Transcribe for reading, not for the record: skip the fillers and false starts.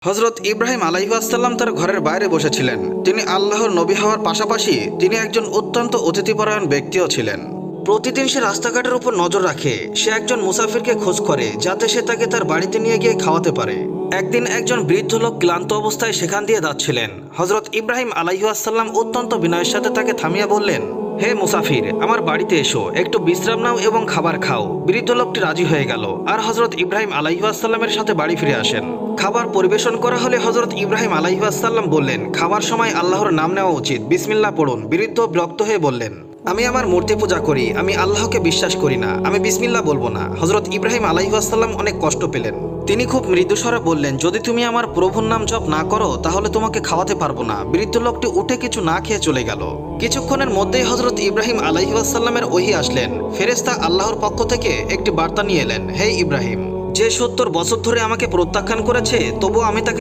হযরত ইব্রাহিম আলাইহিসসালাম তার ঘরের বাইরে বসেছিলেন। তিনি আল্লাহর নবী হওয়ার পাশাপাশি তিনি একজন অত্যন্ত অতিথিপরায়ণ ব্যক্তিও ছিলেন। প্রতিদিন সে রাস্তাঘাটের উপর নজর রাখে। সে একজন মুসাফিরকে খোঁজ করে যাতে সে তাকে তার বাড়িতে নিয়ে গিয়ে খাওয়াতে পারে। একদিন একজন বৃদ্ধ লোক ক্লান্ত অবস্থায় সেখান দিয়ে যাচ্ছিলেন। হযরত ইব্রাহিম আলাইহিসসালাম অত্যন্ত বিনয়ের সাথে তাকে থামিয়ে বললেন, হে মুসাফির, আমার বাড়িতে এসো, একটু বিশ্রাম নাও এবং খাবার খাও। বৃদ্ধ লোকটি রাজি হয়ে গেল আর হযরত ইব্রাহিম আলাইহিসসালামের সাথে বাড়ি ফিরে আসেন। খাবার পরিবেশন করা হলে হযরত ইব্রাহিম আলাইহিসসালাম বললেন, খাবার সময় আল্লাহর নাম নেওয়া উচিত, বিসমিল্লাহ পড়ুন। বৃদ্ধ বিরক্ত হয়ে বললেন, আমি আমার মূর্তি পূজা করি, আমি আল্লাহকে বিশ্বাস করি না, আমি বিসমিল্লাহ বলবো না। হযরত ইব্রাহিম আলাইহিসসালাম অনেক কষ্ট পেলেন। তিনি খুব মৃদুস্বরে বললেন, যদি তুমি আমার প্রভুর নাম জপ না করো তাহলে তোমাকে খাওয়াতে পারবো না। বৃদ্ধ লোকটি উঠে কিছু না খেয়ে চলে গেল। কিছুক্ষণের মধ্যেই হযরত ইব্রাহিম আলাইহিসসালামের ওহী আসলেন। ফেরেশতা আল্লাহর পক্ষ থেকে একটি বার্তা নিয়ে এলেন, হে ইব্রাহিম, যে 70 বছর ধরে আমাকে প্রত্যাখ্যান করেছে তবুও আমি তাকে